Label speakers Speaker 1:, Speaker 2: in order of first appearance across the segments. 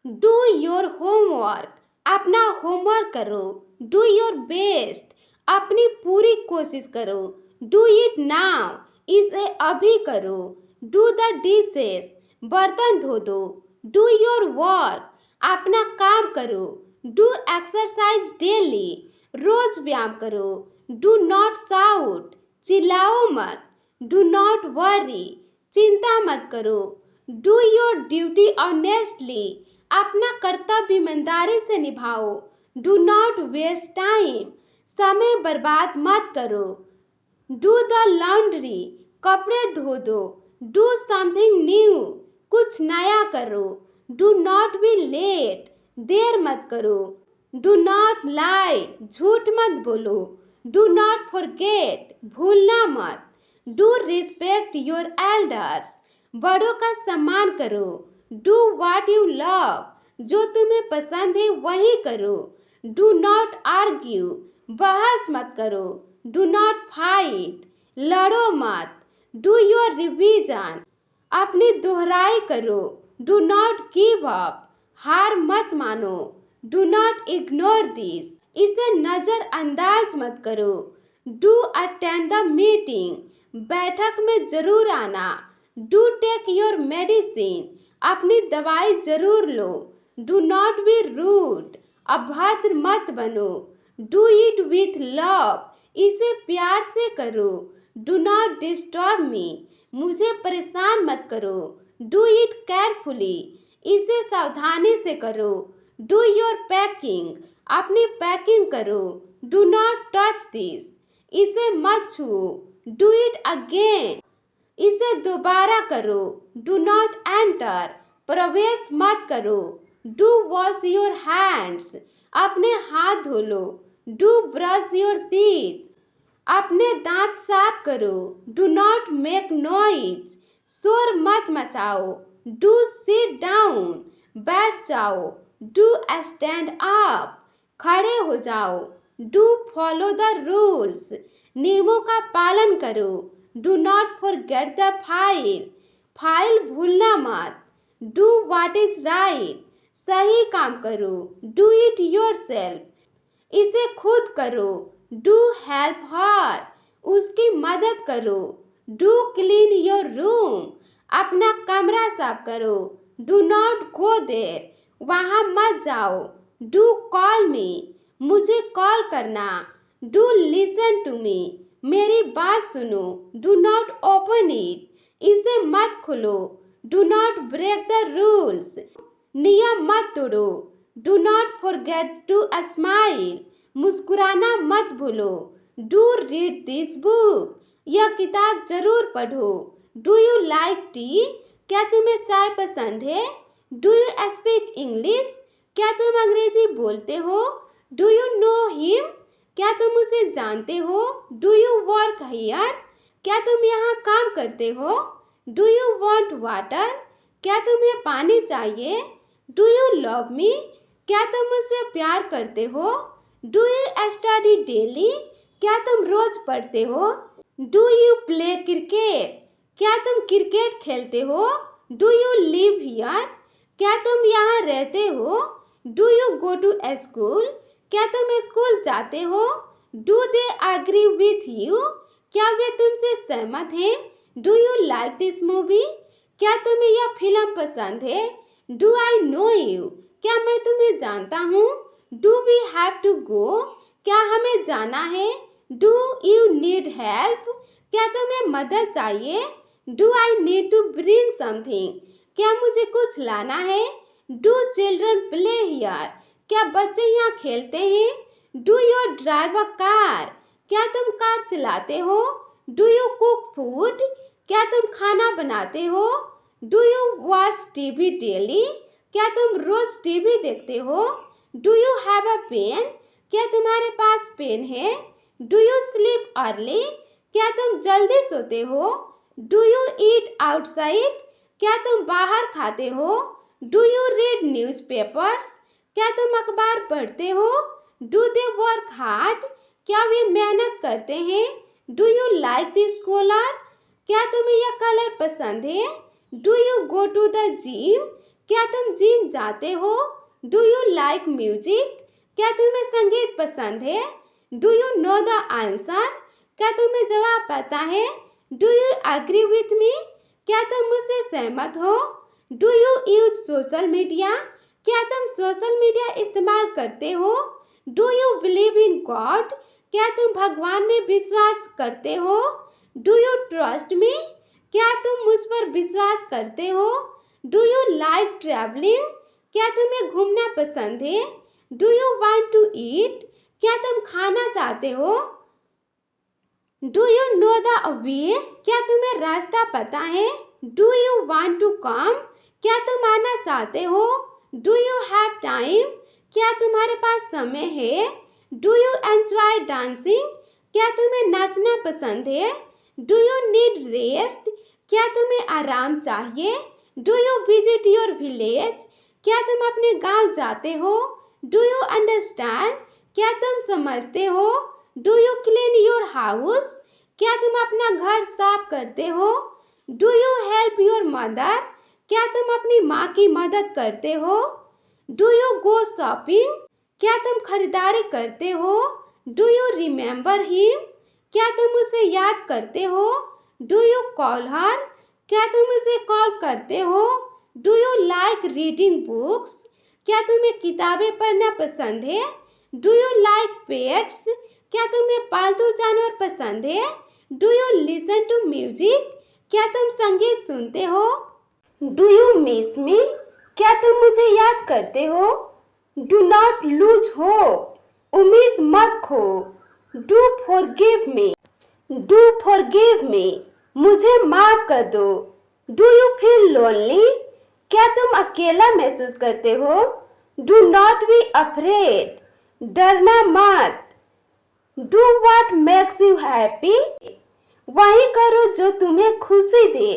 Speaker 1: Do your homework, अपना homework करो। Do your best, अपनी पूरी कोशिश करो। डू इट नाउ, इसे अभी करो। डू द डिशेस, बर्तन धो दो। डू योर वर्क, अपना काम करो। डू एक्सरसाइज डेली, रोज व्यायाम करो। डू नॉट शाउट, चिल्लाओ मत। डू नॉट वरी, चिंता मत करो। डू योर ड्यूटी ऑनेस्टली, अपना कर्तव्य ईमानदारी से निभाओ। डू नॉट वेस्ट टाइम, समय बर्बाद मत करो। डू द लॉन्ड्री, कपड़े धो दो। डू समथिंग न्यू, कुछ नया करो। डू नॉट बी लेट, देर मत करो। डू नॉट लाई, झूठ मत बोलो। डू नॉट फॉरगेट, भूलना मत। डू रिस्पेक्ट योर एल्डर्स, बड़ों का सम्मान करो। डू व्हाट यू लव, जो तुम्हें पसंद है वही करो। डू नॉट आर्ग्यू, बहस मत करो। डू नॉट फाइट, लड़ो मत। डू योर रिवीजन, अपनी दोहराई करो। डू नॉट गिव अप, हार मत मानो। डू नॉट इग्नोर दिस, इसे नज़रअंदाज मत करो। डू अटेंड द मीटिंग, बैठक में जरूर आना। डू टेक योर मेडिसिन, अपनी दवाई जरूर लो। डू नॉट बी रूड, अभद्र मत बनो। डू इट विथ लव, इसे प्यार से करो। डू नॉट डिस्टर्ब मी, मुझे परेशान मत करो। डू इट केयरफुली, इसे सावधानी से करो। डू योर पैकिंग, अपनी पैकिंग करो। डू नॉट टच दिस, इसे मत छुओ। डू इट अगेन, इसे दोबारा करो। डू नॉट एंटर, प्रवेश मत करो। डू वॉश योर हैंड्स, अपने हाथ धो लो। डू ब्रश योर टीथ, अपने दांत साफ करो। डू नॉट मेक नॉइज, शोर मत मचाओ। डू सिट डाउन, बैठ जाओ। डू स्टैंड अप, खड़े हो जाओ। डू फॉलो द रूल्स, नियमों का पालन करो। Do not forget the file, file भूलना मत। डू व्हाट इज राइट, सही काम करो। डू इट योरसेल्फ, इसे खुद करो। डू हेल्प हर, उसकी मदद करो। डू क्लीन योर रूम, अपना कमरा साफ करो। डू नॉट गो देर, वहाँ मत जाओ। डू कॉल मी, मुझे कॉल करना। डू लिसन टू मी, मेरी बात सुनो। डू नॉट ओपन इट, इसे मत खोलो। Do not break the rules, नियम मत तोड़ो। Do not forget to smile, मुस्कुराना मत भूलो। डू रीड दिस बुक, यह किताब जरूर पढ़ो। डू यू लाइक टी, क्या तुम्हें चाय पसंद है? डू यू स्पीक इंग्लिश, क्या तुम अंग्रेजी बोलते हो? डू यू नो हिम, क्या तुम उसे जानते हो? डू यू वर्क हियर, क्या तुम यहाँ काम करते हो? डू यू वॉन्ट वाटर, क्या तुम्हें पानी चाहिए? डू यू लव मी, क्या तुम मुझसे प्यार करते हो? डू यू स्टडी डेली, क्या तुम रोज पढ़ते हो? डू यू प्ले क्रिकेट, क्या तुम क्रिकेट खेलते हो? डू यू लिव हियर, क्या तुम यहाँ रहते हो? Do you go to school, क्या तुम स्कूल जाते हो? Do they agree with you, क्या वे तुमसे सहमत हैं? Do you like this movie, क्या तुम्हें यह फिल्म पसंद है? डू आई नो यू, क्या मैं तुम्हें जानता हूँ? Do we have to go, क्या हमें जाना है? डू यू नीड हेल्प, क्या तुम्हें मदद चाहिए? Do I need to bring something, क्या मुझे कुछ लाना है? डू चिल्ड्रन प्ले हियर, क्या बच्चे यहाँ खेलते हैं? Do you drive a car, क्या तुम कार चलाते हो? डू यू कुक फूड, क्या तुम खाना बनाते हो? Do you watch TV daily, क्या तुम रोज टीवी देखते हो? Do you have a pen, क्या तुम्हारे पास पेन है? डू यू स्लीप अर्ली, क्या तुम जल्दी सोते हो? डू यू ईट आउटसाइड, क्या तुम बाहर खाते हो? डू यू रीड न्यूज़पेपर्स, क्या तुम अखबार पढ़ते हो? डू दे वर्क हार्ड, क्या वे मेहनत करते हैं? Do you like this colour, क्या तुम्हें यह कलर पसंद है? Do you go to the gym, क्या तुम जिम जाते हो? Do you like music? क्या तुम्हें संगीत पसंद है? Do you know the answer? क्या तुम्हें जवाब पता है? Do you agree with me? क्या तुम मुझसे सहमत हो? Do you use social media? क्या तुम सोशल मीडिया इस्तेमाल करते हो? Do you believe in God? क्या तुम भगवान में विश्वास करते हो? Do you trust me? क्या तुम मुझ पर विश्वास करते हो? Do you like travelling? क्या तुम्हें घूमना पसंद है? Do you want to eat? क्या तुम खाना चाहते हो? Do you know the way? क्या तुम्हें रास्ता पता है? Do you want to come? क्या तुम आना चाहते हो? Do you have time? क्या तुम्हारे पास समय है? Do you enjoy dancing? क्या तुम्हें नाचना पसंद है? Do you need rest? क्या तुम्हें आराम चाहिए? Do you visit your village? क्या तुम अपने गांव जाते हो? Do you understand? क्या तुम समझते हो? Do you clean your house? क्या तुम अपना घर साफ करते हो? Do you help your mother? क्या तुम अपनी माँ की मदद करते हो? Do you go shopping? क्या तुम खरीदारी करते हो? Do you remember him? क्या तुम उसे याद करते हो? Do you call her? क्या तुम उसे कॉल करते हो? Do you like reading books? क्या तुम्हें किताबें पढ़ना पसंद है? Do you like pets? क्या तुम्हें पालतू जानवर पसंद है? Do you listen to music? क्या तुम संगीत सुनते हो? Do you miss me? क्या तुम मुझे याद करते हो? Do not lose hope? उम्मीद मत खो। Do forgive me? Do forgive मी? मुझे माफ कर दो। Do you feel lonely? क्या तुम अकेला महसूस करते हो? Do not be afraid? डरना मत। Do what makes you happy? वही करो जो तुम्हें खुशी दे।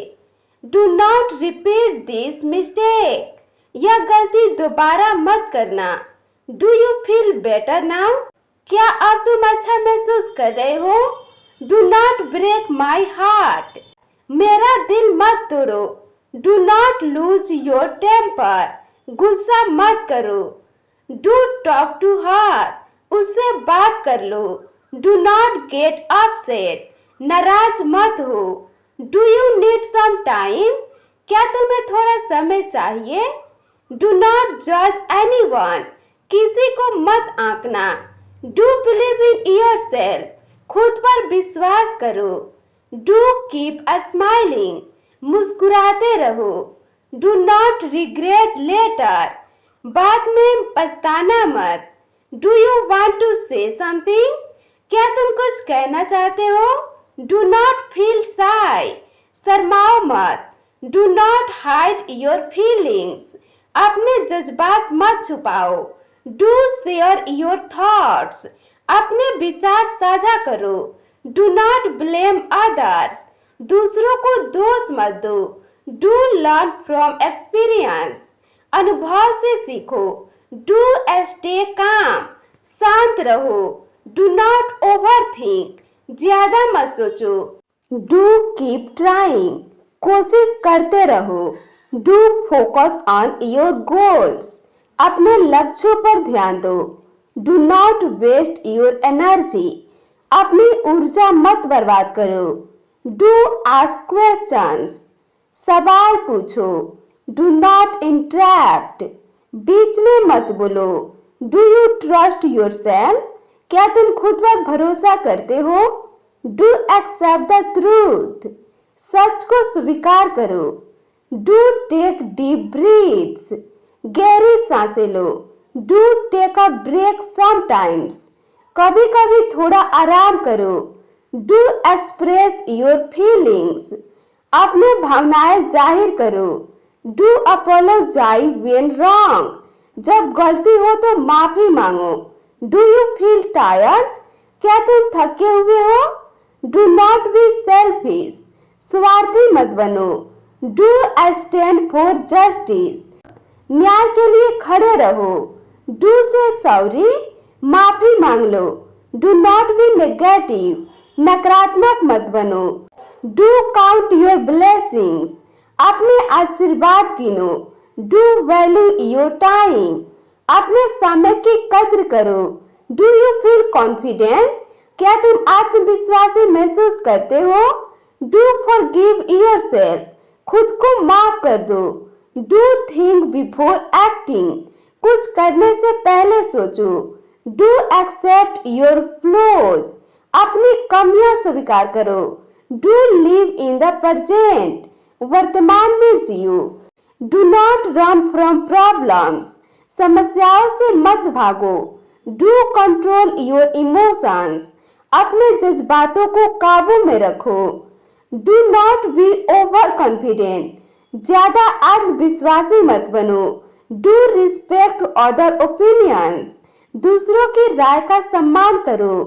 Speaker 1: Do not repeat this mistake? यह गलती दोबारा मत करना। Do you feel better now? क्या अब तुम अच्छा महसूस कर रहे हो? Do not break my heart? मेरा दिल मत तोड़ो। Do not lose your temper? गुस्सा मत करो। Do talk to her? उससे बात कर लो। Do not get upset? नाराज मत हो। Do you need some time? क्या तुम्हें थोड़ा समय चाहिए? डू नॉट जज एनीवन? किसी को मत आंकना। Do believe in yourself? खुद पर विश्वास करो। Do keep a smiling? मुस्कुराते रहो। Do not regret later? बाद में पछताना मत। Do you want to say something? क्या तुम कुछ कहना चाहते हो? Do not feel shy? शर्माओ मत। Do not hide your feelings? अपने जज्बात मत छुपाओ। Do share your thoughts? अपने विचार साझा करो। Do not blame others? दूसरों को दोष मत दो। Do learn from experience? अनुभव से सीखो। Do stay calm? शांत रहो। Do not overthink? ज्यादा मत सोचो। Do keep trying? कोशिश करते रहो। Do focus on your goals? अपने लक्ष्यों पर ध्यान दो। Do not waste your energy? अपनी ऊर्जा मत बर्बाद करो। Do ask questions? सवाल पूछो। Do not interrupt? बीच में मत बोलो। Do you trust yourself? क्या तुम खुद पर भरोसा करते हो? Do accept the truth? सच को स्वीकार करो। Do take deep breaths? गहरी सांसें लो। Do take a break sometimes? कभी कभी थोड़ा आराम करो। Do express your feelings? अपने भावनाएं जाहिर करो। Do apologise when wrong? जब गलती हो तो माफी मांगो। Do you feel tired? क्या तुम थके हुए हो? Do not be selfish? स्वार्थी मत बनो। Do stand for justice? न्याय के लिए खड़े रहो। डू से सॉरी? माफी मांग लो। Do not be negative? नकारात्मक मत बनो। Do count your blessings? अपने आशीर्वाद गिनो। डू वैल्यू योर टाइम, अपने समय की कद्र करो। डू यू फील कॉन्फिडेंट, क्या तुम आत्मविश्वासी महसूस करते हो? डू फॉरगिव योरसेल्फ, खुद को माफ कर दो। डू थिंक बिफोर एक्टिंग, कुछ करने से पहले सोचो। डू एक्सेप्ट योर फ्लॉज, अपनी कमियां स्वीकार करो। Do live in the present, वर्तमान में जियो। Do not run from problems, समस्याओं से मत भागो। डू कंट्रोल योर इमोशंस, अपने जज्बातों को काबू में रखो। Do not B over confident, ज्यादा आत्मविश्वासी मत बनो। डू रिस्पेक्ट अदर ओपिनियंस, दूसरों की राय का सम्मान करो।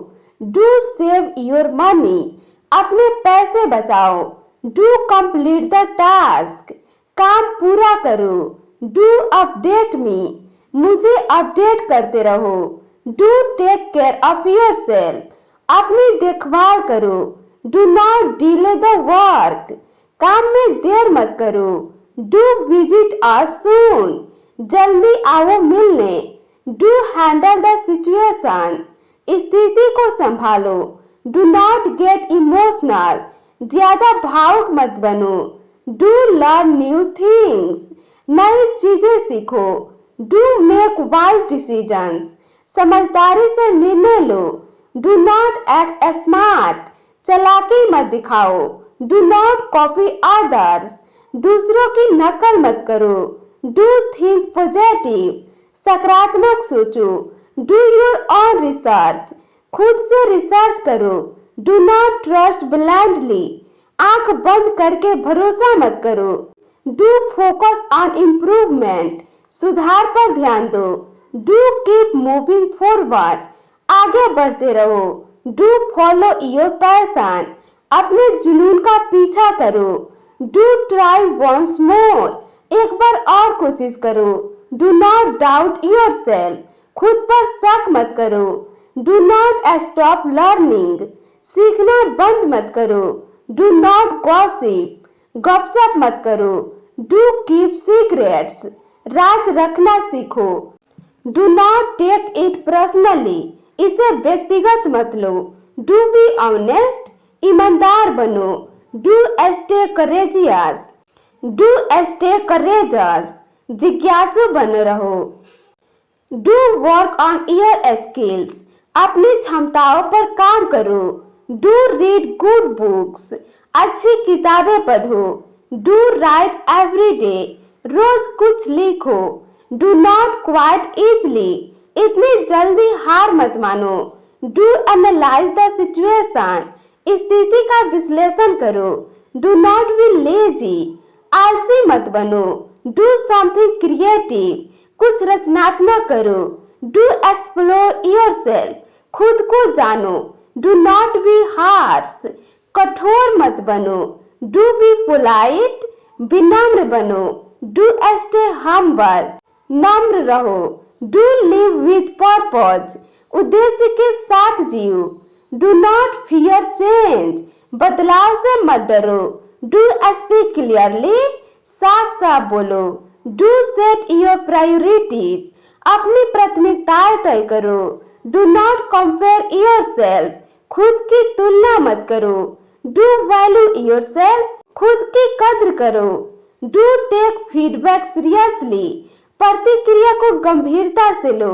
Speaker 1: डू सेव योर मनी, अपने पैसे बचाओ। डू कंप्लीट द टास्क, काम पूरा करो। डू अपडेट मी, मुझे अपडेट करते रहो। Do take care of yourself, अपनी देखभाल करो। Do not delay the work, काम में देर मत करो। डू विजिट अस सून, जल्दी आओ मिलने। डू हैंडल द सिचुएशन, स्थिति को संभालो। डू नॉट गेट इमोशनल, ज्यादा भावुक मत बनो। डू लर्न न्यू थिंग्स, नई चीजें सीखो। डू मेक वाइज डिसीजंस, समझदारी से निर्णय लो। डू नॉट एक्ट स्मार्ट, चालाकी मत दिखाओ। डू नॉट कॉपी अदर्स, दूसरों की नकल मत करो। डू थिंक पॉजिटिव, सकारात्मक सोचो। डू योर ओन रिसर्च, खुद से रिसर्च करो। डू नॉट ट्रस्ट ब्लाइंडली, आंख बंद करके भरोसा मत करो। डू फोकस ऑन इम्प्रूवमेंट, सुधार पर ध्यान दो। डू कीप मूविंग फॉरवर्ड, आगे बढ़ते रहो। डू फॉलो योर पैशन, अपने जुनून का पीछा करो। डू ट्राई वंस मोर, एक बार और कोशिश करो। डू नॉट डाउट योरसेल्फ, खुद पर शक मत करो। डू नॉट स्टॉप लर्निंग, सीखना बंद मत करो। डू नॉट गॉसिप, गपशप मत करो। डू कीप सीक्रेट्स, राज रखना सीखो। Do not take it personally, इसे व्यक्तिगत मत लो। डू बी ऑनेस्ट, ईमानदार बनो। Do stay courageous, do stay courageous, जिज्ञासु बने रहो। Do work on your skills, अपनी क्षमताओं पर काम करो। डू रीड गुड बुक्स, अच्छी किताबें पढ़ो। डू राइट एवरी डे, रोज कुछ लिखो। डू नॉट क्वाइट इजली, इतनी जल्दी हार मत मानो। डू एनालाइज द सिचुएशन, स्थिति का विश्लेषण करो। डू नॉट बी लेजी, आलसी मत बनो। डू समथिंग क्रिएटिव, कुछ रचनात्मक करो। डू एक्सप्लोर योरसेल्फ, खुद को जानो। डू नॉट बी हार्श, कठोर मत बनो। डू बी पोलाइट, विनम्र बनो। डू स्टे हम्बल, नम्र रहो। डू लिव विथ पर्पज, उद्देश्य के साथ जियो। डू नॉट फियर चेंज, बदलाव से मत डरो। डू स्पीक क्लियरली, साफ साफ बोलो। डू सेट योर प्रायोरिटीज, अपनी प्राथमिकताएं तय करो। डू नॉट कंपेयर योरसेल्फ, खुद की तुलना मत करो। डू वैल्यू योरसेल्फ, खुद की कद्र करो। डू टेक फीडबैक सीरियसली, प्रतिक्रिया को गंभीरता से लो।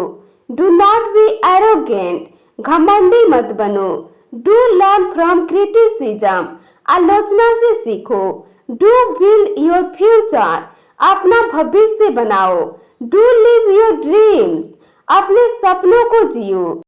Speaker 1: डू नॉट बी एरोगेंट, घमंडी मत बनो। डू लर्न फ्रॉम क्रिटिसिज्म, आलोचना से सीखो। डू बिल्ड योर फ्यूचर, अपना भविष्य बनाओ। डू लिव योर ड्रीम्स, अपने सपनों को जियो।